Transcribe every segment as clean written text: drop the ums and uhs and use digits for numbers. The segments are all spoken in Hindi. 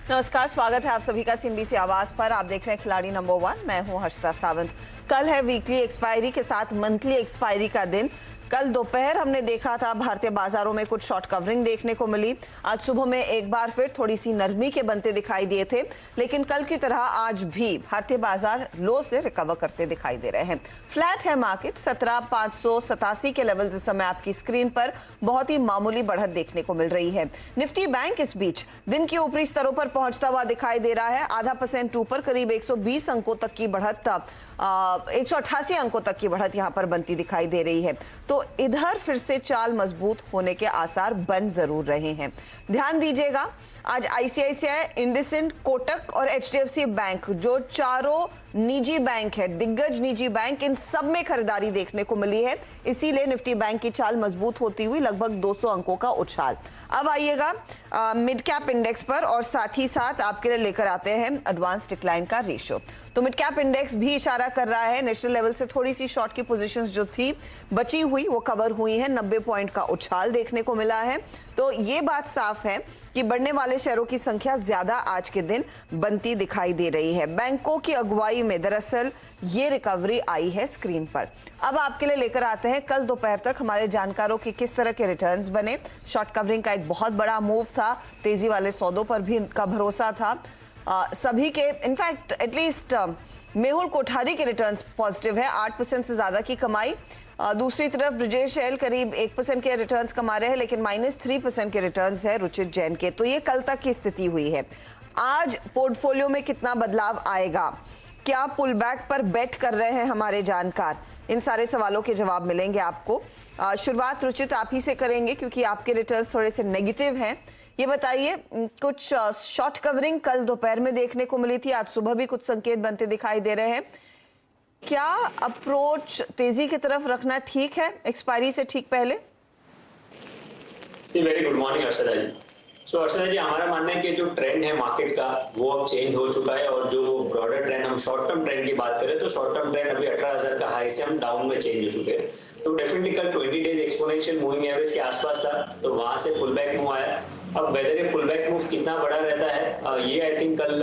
नमस्कार, स्वागत है आप सभी का सीएनबीसी आवाज पर। आप देख रहे हैं खिलाड़ी नंबर 1। मैं हूं हर्षिता सावंत। कल है वीकली एक्सपायरी के साथ मंथली एक्सपायरी का दिन। कल दोपहर हमने देखा था भारतीय बाजारों में कुछ शॉर्ट कवरिंग देखने को मिली। आज सुबह में एक बार फिर थोड़ी सी नरमी के बनते दिखाई दिए थे, लेकिन कल की तरह आज भी भारतीय बाजार लो से रिकवर करते दिखाई दे रहे हैं। फ्लैट है मार्केट। 17,587 के लेवल इस समय आपकी स्क्रीन पर बहुत ही मामूली बढ़त देखने को मिल रही है। निफ्टी बैंक इस बीच दिन के ऊपरी स्तरों पर पहुंचता हुआ दिखाई दे रहा है। आधा % ऊपर करीब 120 अंकों तक की बढ़त, 188 अंकों तक की बढ़त यहां पर बनती दिखाई दे रही है। तो इधर फिर से चाल मजबूत होने के आसार बन जरूर रहे हैं। ध्यान दीजिएगा, आज आईसीआईसीआई, इंडसइंड, कोटक और एचडीएफसी बैंक, जो चारों निजी बैंक है, दिग्गज निजी बैंक, इन सब में खरीदारी देखने को मिली है। इसीलिए निफ्टी बैंक की चाल मजबूत होती हुई लगभग 200 अंकों का उछाल। अब आइएगा मिड कैप इंडेक्स पर, और साथ ही साथ आपके लिए लेकर आते हैं एडवांस डिक्लाइन का रेशियो। तो मिड कैप इंडेक्स भी इशारा कर रहा है नेशनल लेवल से थोड़ी सी शॉर्ट की पोजीशंस जो थी बची हुई वो कवर हुई है। 90 पॉइंट का उछाल देखने को मिला है। तो ये बात साफ है कि बढ़ने वाले शेयरों की संख्या ज्यादा आज के दिन बनती दिखाई दे रही है। बैंकों की अगुवाई में दरअसल ये रिकवरी आई है स्क्रीन पर। अब आपके लिए लेकर आते हैं कल दोपहर तक हमारे जानकारों के किस तरह के रिटर्न्स बने। शॉर्ट कवरिंग का एक बहुत बड़ा मूव था, तेजी वाले सौदों पर भी का भरोसा था सभी के। इनफैक्ट एटलीस्ट मेहुल कोठारी के रिटर्न्स पॉजिटिव है, 8% से ज्यादा की कमाई। दूसरी तरफ ब्रिजेश एल करीब 1% के रिटर्न्स कमा रहे हैं, लेकिन -3% के रिटर्न्स है रुचित जैन के। तो ये कल तक की स्थिति हुई है। आज पोर्टफोलियो में कितना बदलाव आएगा, क्या पुल बैक पर बेट कर रहे हैं हमारे जानकार, इन सारे सवालों के जवाब मिलेंगे आपको। शुरुआत रुचित आप ही से करेंगे क्योंकि आपके रिटर्न्स थोड़े से नेगेटिव हैं। ये बताइए, कुछ शॉर्ट कवरिंग कल दोपहर में देखने को मिली थी, आज सुबह भी कुछ संकेत बनते दिखाई दे रहे हैं। क्या अप्रोच तेजी की तरफ रखना ठीक है एक्सपायरी से ठीक पहले? वेरी गुड मॉर्निंग हर्षदा जी। सो हर्षदा जी, हमारा मानना है कि जो ट्रेंड है मार्केट का वो अब चेंज हो चुका है, और जो ब्रॉडर ट्रेंड, हम शॉर्ट टर्म ट्रेंड की बात करें तो शॉर्ट टर्म ट्रेंड अभी 18,000 का हाई से हम डाउन में चेंज हो चुके हैं। तो डेफिनेटली कल 20 डेज एक्सपोनेंशियल मूविंग एवरेज के आसपास था, तो वहां से पुल बैक मूव आया। अब वेदर ये पुल बैक मूव कितना बड़ा रहता है ये आई थिंक कल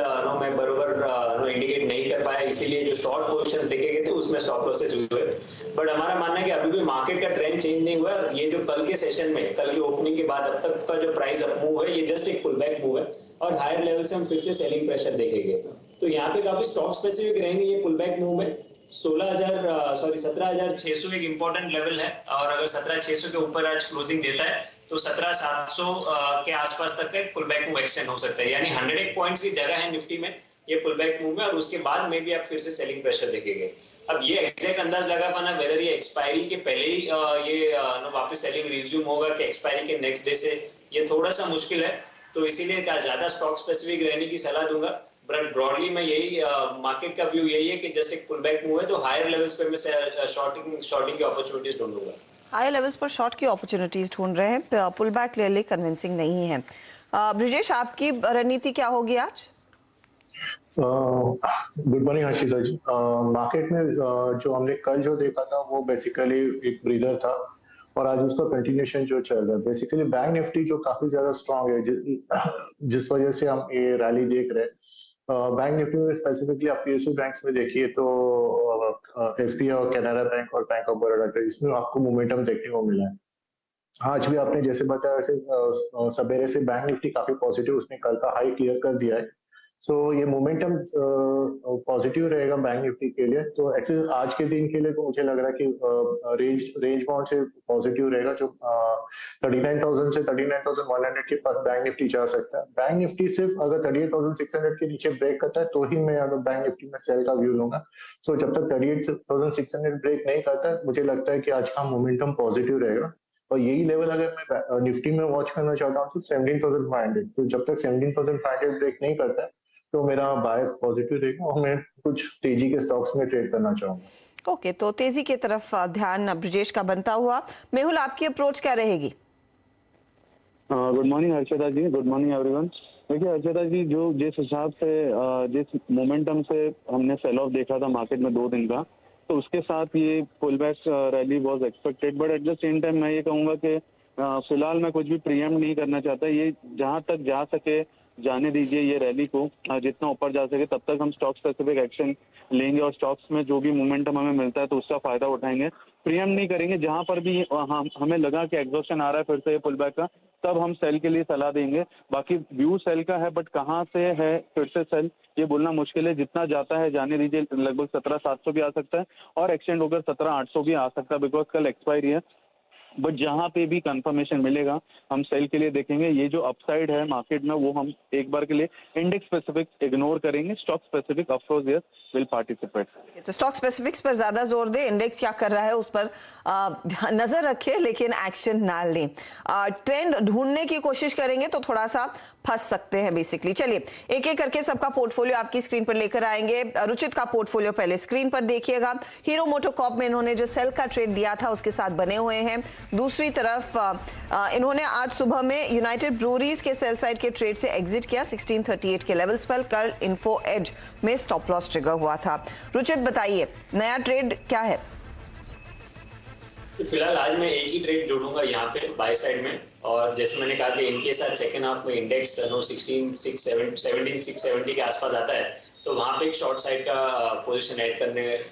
मैं बरोबर इंडिकेट नहीं कर पाया, इसीलिए जो शॉर्ट पोजीशन देखे गए थे उसमें स्टॉप लॉसेस हुए। बट हमारा मानना है कि अभी भी मार्केट का ट्रेंड चेंज नहीं हुआ है। ये जो कल के सेशन में, कल की ओपनिंग के बाद अब तक का जो प्राइस अप मूव है, ये जस्ट एक पुल बैक मूव है, और हायर लेवल से हम फिर से सेलिंग प्रेशर देखेंगे। तो यहाँ पे काफी स्टॉक स्पेसिफिक रहेंगे ये पुल बैक मूव में। 17,600 एक इंपॉर्टेंट लेवल है, और अगर 17,600 के ऊपर आज क्लोजिंग देता है तो 17,700 के आसपास तक का पुल बैक मूव एक्सटेंड हो सकता है। यानी 101 पॉइंट्स की जगह है निफ्टी में ये पुल बैक मूव में, और उसके बाद में भी आप फिर से सेलिंग प्रेशर देखेंगे। अब ये एग्जैक्ट अंदाज लगा पाना वेदर ये एक्सपायरी के पहले ही ये वापस सेलिंग रिज्यूम होगा कि एक्सपायरी के नेक्स्ट डे से, ये थोड़ा सा मुश्किल है। तो इसीलिए ज्यादा स्टॉक स्पेसिफिक रहने की सलाह दूंगा। बट ब्रॉडली मैं यही मार्केट का व्यू यही है कि जस्ट एक पुल बैक मूव है, तो हायर लेवल्स पे मैं शॉर्टिंग की अपॉर्चुनिटीज ढूंढूंगा। हायर लेवल्स पर शॉर्ट की अपॉर्चुनिटीज ढूंढ रहे हैं, पुल बैक क्लियरली कन्विंसिंग नहीं है। ब्रिजेश, आपकी रणनीति क्या होगी आज? गुड मॉर्निंग हर्षिता जी। मार्केट में जो हमने कल जो देखा था वो बेसिकली एक ब्रीदर था, और आज उसका कंटिन्यूएशन जो चल रहा है। बेसिकली बैंक निफ्टी जो काफी ज्यादा स्ट्रांग है, जिस वजह से हम ये रैली देख रहे हैं। बैंक निफ्टी में स्पेसिफिकली आप पीएसयू बैंक्स में देखिए तो एसबीआई और कैनरा बैंक और बैंक ऑफ बड़ौदा का, इसमें आपको मोमेंटम देखने को मिला है। आज भी आपने जैसे बताया वैसे सवेरे से बैंक निफ्टी काफी पॉजिटिव, उसने कल का हाई क्लियर कर दिया है। सो ये मोमेंटम पॉजिटिव रहेगा बैंक निफ्टी के लिए। तो एक्चुअली आज के दिन के लिए तो मुझे लग रहा है कि रेंज बाउंड से पॉजिटिव रहेगा, जो 39,000 से 39,100 के पास बैंक निफ्टी जा सकता है। बैंक निफ्टी सिर्फ अगर 38,600 के नीचे ब्रेक करता है तो ही मैं अगर बैंक निफ्टी में सेल का व्यू लूंगा। सो जब तक 38,600 ब्रेक नहीं करता है, मुझे लगता है कि आज का मोमेंटम पॉजिटिव रहेगा। और यही लेवल अगर मैं निफ्टी में वॉच करना चाहता हूँ तो 17,500। तो जब तक 17,500 ब्रेक नहीं करता है तो मेरा बायस पॉजिटिव रहेगा, और मैं कुछ तेजी के स्टॉक्स में ट्रेड करना चाहूंगा। ओके, तो तेजी की तरफ ध्यान ब्रिजेश का बनता हुआ। मेहुल, आपकी अप्रोच क्या रहेगी? गुड मॉर्निंग हर्षदा जी, गुड मॉर्निंग एवरीवन। देखिए हर्षदा जी, जो जिस हिसाब से जिस मोमेंटम से हमने सेल ऑफ देखा था मार्केट में 2 दिन का, तो उसके साथ ये pull back rally was expected. But at the same time मैं ये कहूंगा कि फिलहाल मैं कुछ भी प्रीएम्प्ट नहीं करना चाहता। ये जहां तक जा सके जाने दीजिए ये रैली को, जितना ऊपर जा सके तब तक हम स्टॉक स्पेसिफिक एक्शन लेंगे और स्टॉक्स में जो भी मोमेंटम हमें मिलता है तो उसका फायदा उठाएंगे। प्रीएम नहीं करेंगे, जहां पर भी हमें लगा कि एग्जॉस्शन आ रहा है फिर से पुल बैक का, तब हम सेल के लिए सलाह देंगे। बाकी व्यू सेल का है, बट कहाँ से है फिर से सेल ये बोलना मुश्किल है। जितना जाता है जाने दीजिए, लगभग 17,700 भी आ सकता है और एक्सटेंड होकर 17,800 भी आ सकता है, बिकॉज कल एक्सपायरी है। बट जहां पे भी कंफर्मेशन मिलेगा हम सेल के लिए देखेंगे। ये जो अपसाइड है मार्केट में वो हम एक बार के लिए इंडेक्स स्पेसिफिक इग्नोर करेंगे, stock specific of course yes will participate. तो स्टॉक स्पेसिफिक्स पर ज्यादा जोर दे, इंडेक्स क्या कर रहा है उस पर नजर रखें लेकिन एक्शन ना लें। ट्रेंड ढूंढने की कोशिश करेंगे तो थोड़ा सा फंस सकते हैं बेसिकली। चलिए एक एक करके सबका पोर्टफोलियो आपकी स्क्रीन पर लेकर आएंगे। रुचित का पोर्टफोलियो पहले स्क्रीन पर देखिएगा। हीरो मोटोकॉर्प में इन्होंने जो सेल का ट्रेड दिया था उसके साथ बने हुए हैं। दूसरी तरफ इन्होंने आज सुबह में यूनाइटेड ब्रूरीज के सेल साइड के ट्रेड से एग्जिट किया 1638 के लेवल्स पर। कल इन्फो एज में स्टॉप लॉस ट्रिगर हुआ था। रुचित बताइए नया ट्रेड क्या है? तो फिलहाल आज मैं एक ही ट्रेड जोड़ूंगा यहाँ पे बाय साइड में, और जैसे मैंने कहा कि इनके साथ सेकेंड हाफ में इंडेक्स 17,670 के आसपास आता है तो वहां पे एक शॉर्ट साइड का पोजीशन ऐड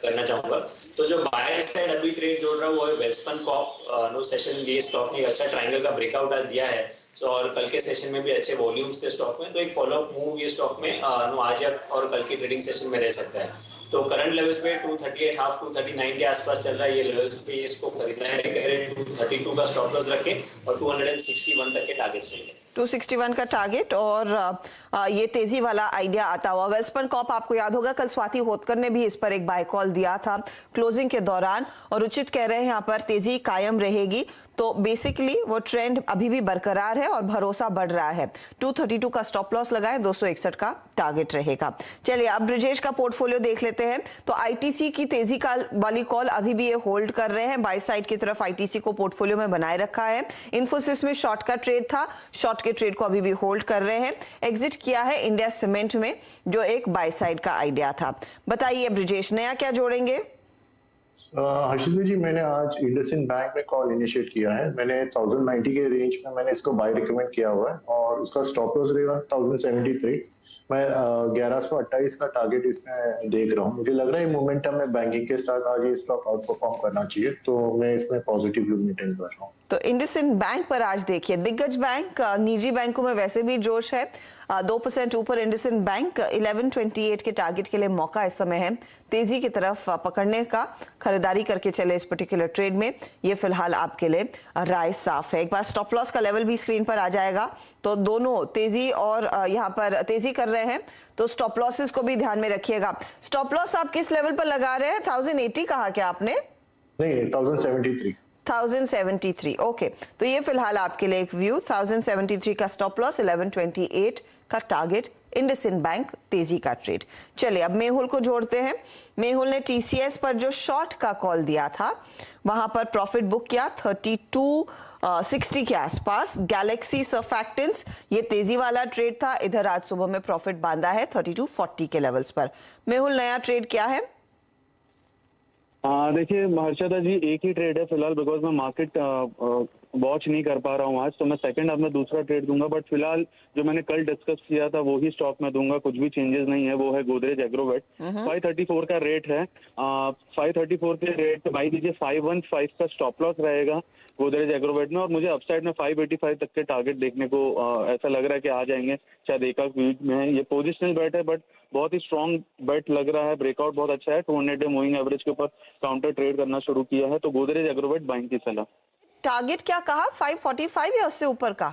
करना चाहूंगा। तो जो बाय साइड अभी ट्रेड जोड़ रहा हूँ वो है वेल्सपन कॉर्प। नो सेशन ये स्टॉक ने अच्छा ट्रायंगल का ब्रेकआउट आज दिया है, तो और कल के सेशन में भी अच्छे वॉल्यूम्स थे स्टॉक में, तो एक फॉलोअप मूव ये स्टॉक में आज और कल की ट्रेडिंग सेशन में रह सकता है। तो करंट लेवल्स पे 238 हाफ 239 के आसपास चल रहा है ये लेवल्स पे, इसको खरीदना है 232 का स्टॉप लॉस रखें और 261 तक के टारगेट्स लेंगे। 261 का टारगेट और ये तेजी वाला आइडिया आता हुआ। वेल्सपन कॉर्प आपको याद होगा कल स्वाति होतकर ने भी इस पर एक बाय कॉल दिया था क्लोजिंग के दौरान, और रुचित कह रहे हैं यहाँ पर तेजी कायम रहेगी। तो बेसिकली वो ट्रेंड अभी भी बरकरार है और भरोसा बढ़ रहा है। 232 का स्टॉप लॉस लगाए, 261 का टारगेट रहेगा। चलिए अब ब्रिजेश का पोर्टफोलियो देख लेते हैं। तो आईटीसी की तेजी का वाली कॉल अभी भी ये होल्ड कर रहे हैं, बाय साइड की तरफ आईटीसी को पोर्टफोलियो में बनाए रखा है। इन्फोसिस में शॉर्ट का ट्रेड था, शॉर्ट के ट्रेड को अभी भी होल्ड कर रहे हैं। एग्जिट किया है इंडिया सीमेंट में जो एक बाय साइड का आइडिया था। बताइए ब्रिजेश नया क्या जोड़ेंगे? हर्षिता जी मैंने आज इंडसइंड बैंक में कॉल इनिशिएट किया है। मैंने 1090 के रेंज में मैंने इसको बाय रिकमेंड किया हुआ है और उसका स्टॉप लॉस रहेगा 1073। मैं 1128 का टारगेट इसमें देख रहा हूँ। मुझे लग रहा है मोमेंटम में बैंकिंग के साथ आज ये स्टॉक आउट परफॉर्म करना चाहिए, तो मैं इसमें पॉजिटिव व्यू मेंटेन कर रहा हूँ। तो इंडसइंड बैंक पर आज देखिए, दिग्गज बैंक निजी बैंकों में वैसे भी जोश है। 2% ऊपर इंडसइंड बैंक 1128 के टारगेट के लिए मौका इस समय है तेजी की तरफ पकड़ने का। खरीदारी करके चले इस पर्टिकुलर ट्रेड में, ये फिलहाल आपके लिए राय साफ है। एक बार स्टॉप लॉस का लेवल भी स्क्रीन पर आ जाएगा। तो दोनों तेजी और यहाँ पर तेजी कर रहे हैं तो स्टॉप लॉसेस को भी ध्यान में रखिएगा। स्टॉप लॉस आप किस लेवल पर लगा रहे हैं? 1080 कहा क्या आपने? नहीं 1073। 1073 ओके। तो ये फिलहाल आपके लिए एक व्यू। 1073 का स्टॉप लॉस, 1128 का टारगेट, इंडसइंड बैंक तेजी का ट्रेड। चलिए अब मेहुल को जोड़ते हैं। मेहुल ने टीसीएस पर जो शॉर्ट का कॉल दिया था वहां पर प्रॉफिट बुक किया 3260 के आसपास। गैलेक्सी सर्फैक्टेंट्स ये तेजी वाला ट्रेड था, इधर आज सुबह में प्रॉफिट बांधा है 3240 के लेवल्स पर। मेहुल नया ट्रेड क्या है? देखिए हर्षदा जी एक ही ट्रेड है फिलहाल, बिकॉज मैं मार्केट वॉच नहीं कर पा रहा हूँ आज, तो मैं सेकंड हाफ में दूसरा ट्रेड दूंगा। बट फिलहाल जो मैंने कल डिस्कस किया था वो ही स्टॉक में दूंगा, कुछ भी चेंजेस नहीं है। वो है गोदरेज एग्रोवेट। 534 का रेट है, 534 के रेट पे बाई दीजिए। 515 का स्टॉप लॉस रहेगा गोदरेज एग्रोवेट में, और मुझे अपसाइड में 585 तक के टारगेट देखने को ऐसा लग रहा है कि आ जाएंगे शायद एक आध वीक में। ये पोजिशनल बेट है बट बहुत ही स्ट्रॉन्ग बेट लग रहा है। ब्रेकआउट बहुत अच्छा है, 200 डे मूविंग एवरेज के ऊपर काउंटर ट्रेड करना शुरू किया है। तो गोदरेज एग्रोवेट बाइंग की सलाह। टारगेट क्या कहा? 545 या उससे ऊपर का?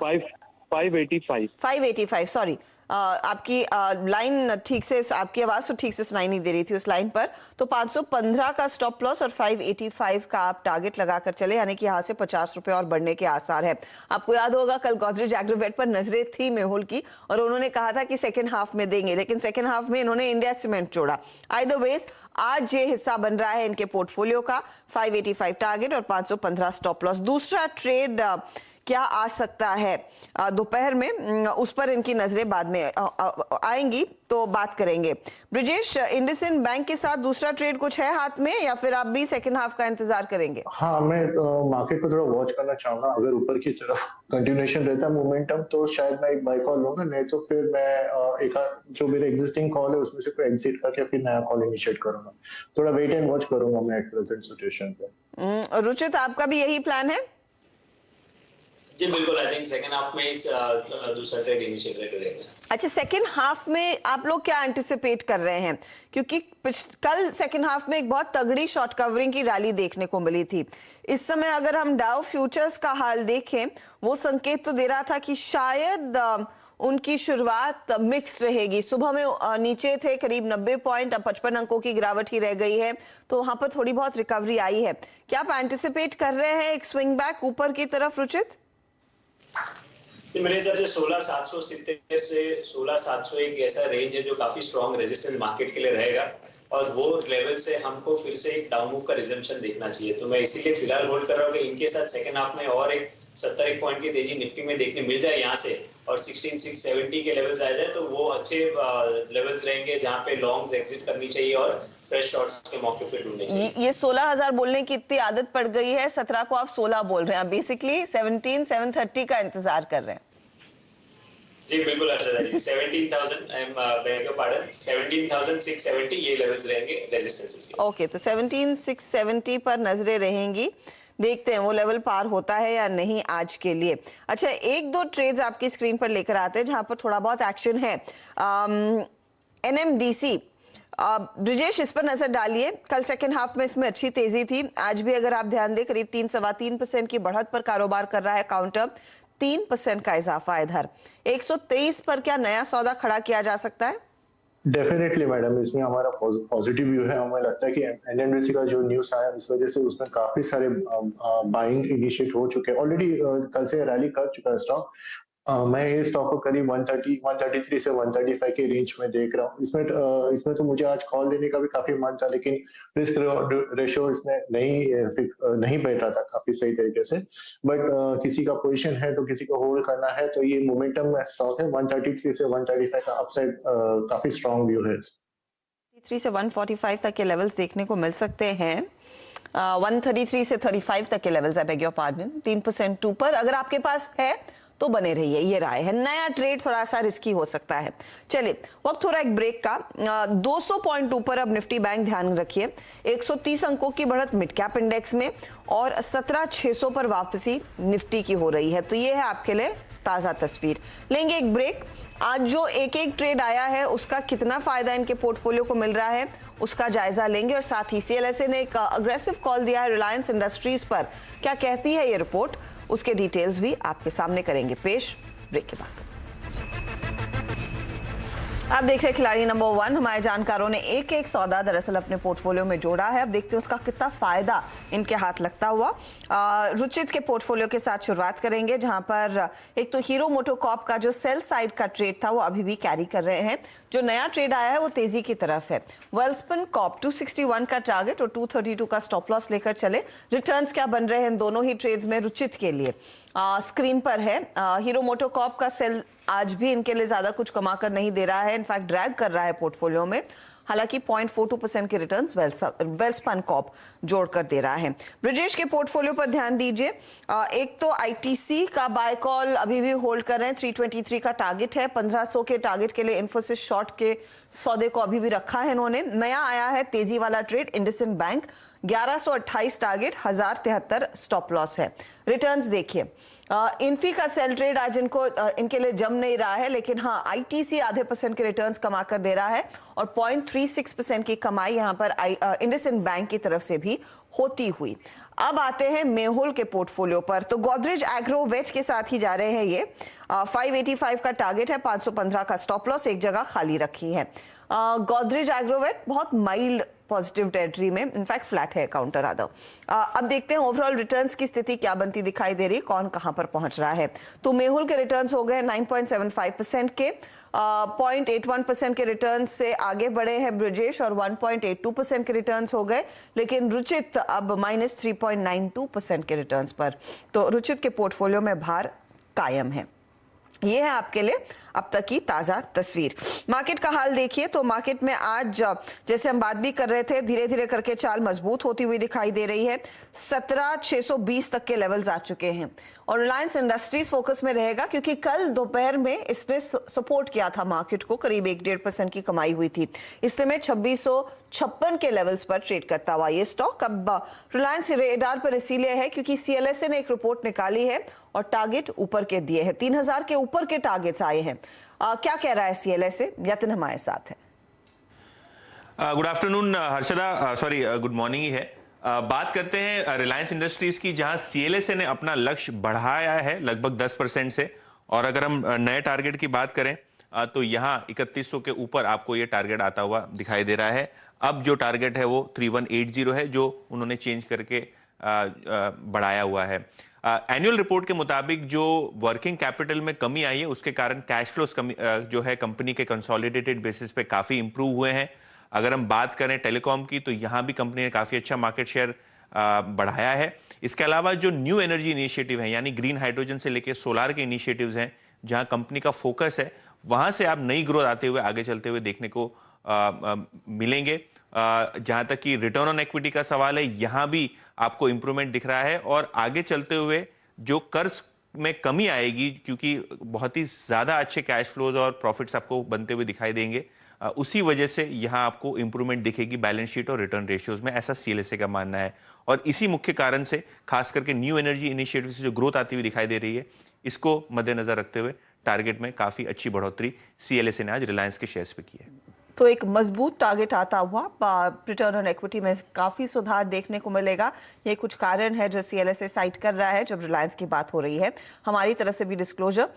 585 सॉरी, आपकी लाइन ठीक से, आपकी आवाज तो ठीक से सुनाई नहीं दे रही थी उस लाइन पर। तो 515 का स्टॉप लॉस और 585 का आप टारगेट लगाकर चले, यानी कि यहाँ से 50 रुपए और बढ़ने के आसार है। आपको याद होगा कल गोदरेज एग्रोवेट पर नजरें थी मेहुल की और उन्होंने कहा था कि सेकंड हाफ में देंगे, लेकिन सेकंड हाफ में इन्होंने इंडिया सीमेंट जोड़ा। आइदर वेज आज ये हिस्सा बन रहा है इनके पोर्टफोलियो का। 585 टारगेट और 515 स्टॉप लॉस। दूसरा ट्रेड क्या आ सकता है दोपहर में, उस पर इनकी नजरें बाद में आने आएंगी तो बात करेंगे। ब्रिजेश, इंडसइंड बैंक के साथ दूसरा ट्रेड कुछ है हाथ में या फिर आप भी सेकंड हाफ का इंतजार करेंगे? हाँ, मैं मार्केट को थोड़ा वॉच करना चाहूंगा। अगर ऊपर की तरफ कंटिन्यूएशन रहता है मोमेंटम तो शायद मैं एक बाय कॉल लूंगा, नहीं तो फिर मैं एक जो मेरे एग्जिस्टिंग कॉल है उसमें से कोई एग्जिट करके फिर नया कॉल इनिशिएट करूंगा। थोड़ा वेट एंड वॉच करूंगा मैं एट प्रेजेंट सिचुएशन पे। रुचित, आपका भी यही प्लान है? जी बिल्कुल, आई थिंक सेकंड हाफ में इस दूसरा ट्रेड इनिशिएट करेंगे। अच्छा, सेकेंड हाफ में आप लोग क्या एंटिसिपेट कर रहे हैं? क्योंकि कल सेकेंड हाफ में एक बहुत तगड़ी शॉर्ट कवरिंग की रैली देखने को मिली थी। इस समय अगर हम डाउ फ्यूचर्स का हाल देखें, वो संकेत तो दे रहा था कि शायद उनकी शुरुआत मिक्स्ड रहेगी। सुबह में नीचे थे करीब 90 पॉइंट, अब 55 अंकों की गिरावट ही रह गई है, तो वहां पर थोड़ी बहुत रिकवरी आई है। क्या आप एंटिसिपेट कर रहे हैं एक स्विंग बैक ऊपर की तरफ, रुचित? मेरे हिसाब से 16,770 से 16,700 एक ऐसा रेंज है जो काफी स्ट्रॉन्ग रेजिस्टेंस मार्केट के लिए रहेगा, और वो लेवल से हमको फिर से एक डाउन मूव का रिजम्पशन देखना चाहिए। तो मैं इसीलिए फिलहाल होल्ड कर रहा हूँ कि इनके साथ सेकंड हाफ में और एक 70 पॉइंट की तेजी निफ्टी में देखने मिल जाए यहाँ से, और 16,670 के लेवल्स आ जाए तो वो अच्छे लेवल्स रहेंगे जहाँ पे लॉन्ग्स एग्जिट करनी चाहिए और फ्रेश शॉर्ट्स के मौके फिर ढूंढने चाहिए। ये 16,000 बोलने की इतनी आदत पड़ गई है, 17 को आप 16 बोल रहे हैं, बेसिकली 17,730 का इंतजार कर रहे हैं। जी बिल्कुल अर्षदा जी, 17,000 I am bag your pardon, 17,670 ये लेवल्स रहेंगे रेजिस्टेंसेस के। ओके, तो 17,670 पर नजरें रहेंगी। देखते हैं वो लेवल पार होता है या नहीं आज के लिए। अच्छा, एक दो ट्रेड्स आपकी स्क्रीन पर लेकर आते हैं जहां पर थोड़ा बहुत एक्शन है। NMDC, ब्रिजेश, इस पर नजर डालिए। कल सेकेंड हाफ में इसमें अच्छी तेजी थी, आज भी अगर आप ध्यान दें करीब 3-3.25% की बढ़त पर कारोबार कर रहा है काउंटर, 3% का इजाफा है इधर। 123 पर क्या नया सौदा खड़ा किया जा सकता है? डेफिनेटली मैडम, इसमें हमारा पॉजिटिव व्यू है। हमें लगता है कि एनएमडीसी का जो न्यूज आया इस वजह से उसमें काफी सारे बाइंग इनिशिएट हो चुके हैं ऑलरेडी। कल से रैली कर चुका है स्टॉक। मैं ये स्टॉक को करीब 133 से 135 के रेंज में देख रहा हूँ। इसमें तो मुझे आज कॉल लेने का भी काफी मन था, लेकिन रिस्क रेशियो इसमें नहीं बैठ रहा था काफी सही तरीके से। बट किसी का पोजीशन है तो किसी को होल्ड करना है, तो ये मोमेंटम में स्टॉक है। 133 से 135 का अपसाइड काफी स्ट्रॉन्ग व्यू है। 133 से 145 तक के लेवल्स देखने को मिल सकते हैं। 133 से 35 तक के levels, I beg your pardon, 3% ऊपर अगर आपके पास है तो बने रहिए, ये राय है। नया ट्रेड थोड़ा सा रिस्की हो सकता है। चलिए, वक्त हो रहा है एक ब्रेक का। 200 पॉइंट ऊपर अब निफ्टी बैंक, ध्यान रखिए। 130 अंकों की बढ़त मिड कैप इंडेक्स में और 17,600 पर वापसी निफ्टी की हो रही है। तो ये है आपके लिए ताजा तस्वीर। लेंगे एक ब्रेक। आज जो एक एक ट्रेड आया है उसका कितना फायदा इनके पोर्टफोलियो को मिल रहा है उसका जायजा लेंगे, और साथ ही CLSA ने एक अग्रेसिव कॉल दिया है रिलायंस इंडस्ट्रीज पर। क्या कहती है ये रिपोर्ट, उसके डिटेल्स भी आपके सामने करेंगे पेश ब्रेक के बाद। आप देख रहे हैं खिलाड़ी नंबर 1। हमारे जानकारों ने एक एक सौदा दरअसल अपने पोर्टफोलियो में जोड़ा है। अब देखते हैं उसका कितना फायदा इनके हाथ लगता हुआ। रुचित के पोर्टफोलियो के साथ शुरुआत करेंगे, जहां पर एक तो हीरो मोटोकॉर्प का जो सेल साइड का ट्रेड था वो अभी भी कैरी कर रहे हैं। जो नया ट्रेड आया है वो तेजी की तरफ है। वेल्सपन कॉर्प 261 का टारगेट और 232 का स्टॉप लॉस लेकर चले। रिटर्न्स क्या बन रहे हैं इन दोनों ही ट्रेड्स में रुचित के लिए स्क्रीन पर है। हीरो मोटोकॉर्प का सेल आज भी इनके लिए ज्यादा कुछ कमा कर नहीं दे रहा है, इनफैक्ट ड्रैग कर रहा है पोर्टफोलियो में। हालांकि 0.42% के रिटर्न्स वेल्सपन कॉर्प जोड़कर दे रहा है। ब्रिजेश के पोर्टफोलियो पर ध्यान दीजिए। एक तो ITC का बाय कॉल अभी भी होल्ड कर रहे हैं, 323 का टारगेट है। 1500 के टारगेट के लिए इन्फोसिस शॉर्ट के सौदे को अभी भी रखा है इन्होंने। नया आया है तेजी वाला trade IndusInd bank, 1128 target, 1073 stop loss है। रिटर्न्स देखिए, इन्फी का सेल ट्रेड आज इनके लिए जम नहीं रहा है, लेकिन हाँ ITC आधे % के रिटर्न्स कमा कर दे रहा है और 0.36% की कमाई यहाँ पर इंडसइंड बैंक की तरफ से भी होती हुई। अब आते हैं मेहुल के पोर्टफोलियो पर, तो गोदरेज एग्रोवेट के साथ ही जा रहे हैं ये। 585 का टारगेट है, 515 का स्टॉप लॉस, एक जगह खाली रखी है। गोदरेज एग्रोवेट बहुत माइल्ड पॉजिटिव टेरिटरी में, इनफैक्ट फ्लैट है काउंटर आदव। अब देखते हैं ओवरऑल रिटर्न्स की स्थिति क्या बनती दिखाई दे रही, कौन कहां पर पहुंच रहा है। तो मेहुल के रिटर्न्स हो गए 9.75% के, 0.81% के रिटर्न्स से आगे बढ़े हैं ब्रिजेश और 1.82% के रिटर्न्स हो गए, लेकिन रुचित अब -3.92% के रिटर्न्स पर। तो रुचित के पोर्टफोलियो में भार कायम है। ये है आपके लिए अब तक की ताजा तस्वीर। मार्केट का हाल देखिए तो मार्केट में आज जैसे हम बात भी कर रहे थे, धीरे धीरे करके चाल मजबूत होती हुई दिखाई दे रही है। 17,620 तक के लेवल्स आ चुके हैं और रिलायंस इंडस्ट्रीज फोकस में रहेगा क्योंकि कल दोपहर में इसने सपोर्ट किया था मार्केट को, करीब 1-1.5% की कमाई हुई थी। इस समय 2656 के लेवल्स पर ट्रेड करता हुआ ये स्टॉक अब रिलायंस रेडार पर इसीलिए है क्योंकि सीएलएसए ने एक रिपोर्ट निकाली है और टारगेट ऊपर के दिए हैं, 3000 के ऊपर के टारगेट्स आए हैं। क्या कह रहा है सीएलएसए? यतिन हमारे साथ है। Good afternoon Harshada, sorry good morning ही है। बात करते हैं रिलायंस इंडस्ट्रीज की, जहां सीएलएसए ने अपना लक्ष्य बढ़ाया है लगभग 10% से, और अगर हम नए टारगेट की बात करें तो यहां 3100 के ऊपर आपको ये टारगेट आता हुआ दिखाई दे रहा है। अब जो टारगेट है वो 3180 है, जो उन्होंने चेंज करके बढ़ाया हुआ है। एनुअल रिपोर्ट के मुताबिक जो वर्किंग कैपिटल में कमी आई है उसके कारण कैश फ्लोस जो है कंपनी के कंसोलिडेटेड बेसिस पे काफ़ी इंप्रूव हुए हैं। अगर हम बात करें टेलीकॉम की तो यहाँ भी कंपनी ने काफ़ी अच्छा मार्केट शेयर बढ़ाया है। इसके अलावा जो न्यू एनर्जी इनिशिएटिव है, यानी ग्रीन हाइड्रोजन से लेकर सोलार के इनिशिएटिव्स हैं, जहाँ कंपनी का फोकस है, वहाँ से आप नई ग्रोथ आते हुए आगे चलते हुए देखने को मिलेंगे। जहाँ तक कि रिटर्न ऑन इक्विटी का सवाल है, यहाँ भी आपको इंप्रूवमेंट दिख रहा है और आगे चलते हुए जो कर्ज में कमी आएगी, क्योंकि बहुत ही ज़्यादा अच्छे कैश फ्लोज और प्रॉफिट्स आपको बनते हुए दिखाई देंगे, उसी वजह से यहाँ आपको इंप्रूवमेंट दिखेगी बैलेंस शीट और रिटर्न रेशियोज में, ऐसा सीएलएसए का मानना है। और इसी मुख्य कारण से खास करके न्यू एनर्जी इनिशिएटिव से जो ग्रोथ आती हुई दिखाई दे रही है, इसको मद्देनजर रखते हुए टारगेट में काफ़ी अच्छी बढ़ोतरी सीएलएसए ने आज रिलायंस के शेयर्स पे की है। तो एक मजबूत टारगेट आता हुआ रिटर्न ऑन इक्विटी में काफी सुधार देखने को मिलेगा। ये कुछ कारण है जो सीएलएसए साइट कर रहा है जब रिलायंस की बात हो रही है। हमारी तरफ से भी डिस्क्लोजर।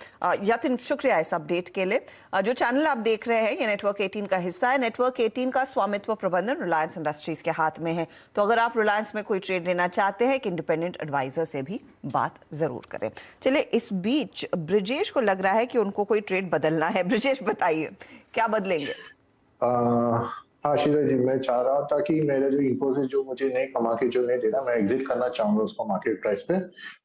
यतिन, शुक्रिया इस अपडेट के लिए। जो चैनल आप देख रहे हैं ये नेटवर्क 18 का हिस्सा है। नेटवर्क 18 का स्वामित्व प्रबंधन रिलायंस इंडस्ट्रीज के हाथ में है, तो अगर आप रिलायंस में कोई ट्रेड लेना चाहते हैं, एक इंडिपेंडेंट एडवाइजर से भी बात जरूर करें। चलिए, इस बीच ब्रिजेश को लग रहा है कि उनको कोई ट्रेड बदलना है। ब्रिजेश, बताइए क्या बदलेंगे? हाँ शीला जी, मैं चाह रहा था कि मेरा जो इन्फोसिस जो मुझे नहीं कमा के जो नहीं दे रहा, मैं एग्जिट करना चाहूंगा उसको मार्केट प्राइस पे,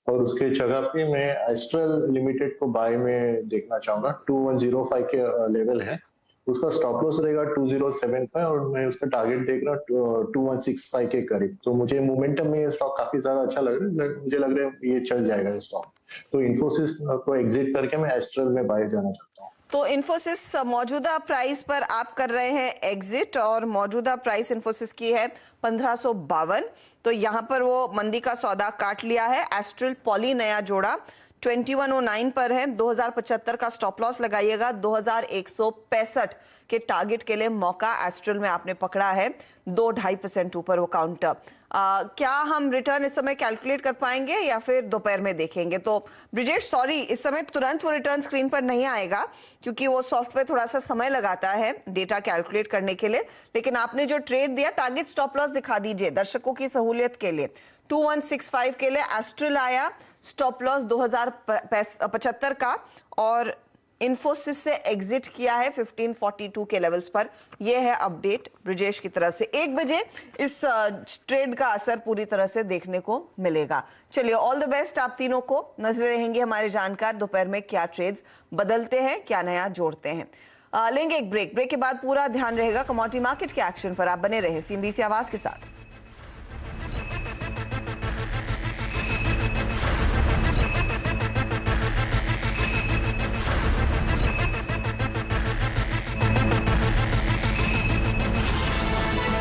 और उसके जगह पे मैं एस्ट्रल लिमिटेड को बाय में देखना चाहूंगा। 2105 के लेवल है, उसका स्टॉप लॉस रहेगा 2075 और मैं उसका टारगेट देख रहा हूँ 2165 के करीब। तो मुझे मोमेंटम में ये स्टॉक काफी ज्यादा अच्छा लग रहा है, मुझे लग रहा है ये चल जाएगा ये स्टॉक। तो इन्फोसिस को एग्जिट करके मैं एस्ट्रल में बाय जाना चाहता हूँ। तो इन्फोसिस मौजूदा प्राइस पर आप कर रहे हैं एग्जिट, और मौजूदा प्राइस इन्फोसिस की है 1552। तो यहां पर वो मंदी का सौदा काट लिया है। एस्ट्रल पॉली नया जोड़ा 2109 पर है, 2075 का स्टॉप लॉस लगाइएगा। 2165 के टारगेट के लिए मौका एस्ट्रल में आपने पकड़ा है, 2-2.5% ऊपर वो काउंटर। क्या हम रिटर्न इस समय कैलकुलेट कर पाएंगे या फिर दोपहर में देखेंगे? तो ब्रिजेश, सॉरी, इस समय तुरंत वो रिटर्न स्क्रीन पर नहीं आएगा क्योंकि वो सॉफ्टवेयर थोड़ा सा समय लगाता है डेटा कैलकुलेट करने के लिए। लेकिन आपने जो ट्रेड दिया, टारगेट स्टॉप लॉस दिखा दीजिए दर्शकों की सहूलियत के लिए। 2165 के लिए एस्ट्रल आया, स्टॉप लॉस 2075 का, और इन्फोसिस से एग्जिट किया है 1542 के लेवल्स पर। यह है अपडेट ब्रिजेश की तरफ से। 1 बजे इस ट्रेड का असर पूरी तरह से देखने को मिलेगा। चलिए, ऑल द बेस्ट आप तीनों को। नजरें रहेंगे हमारे जानकार दोपहर में क्या ट्रेड्स बदलते हैं, क्या नया जोड़ते हैं। लेंगे एक ब्रेक के बाद पूरा ध्यान रहेगा कमोडिटी मार्केट के एक्शन पर। आप बने रहे CNBC आवाज के साथ।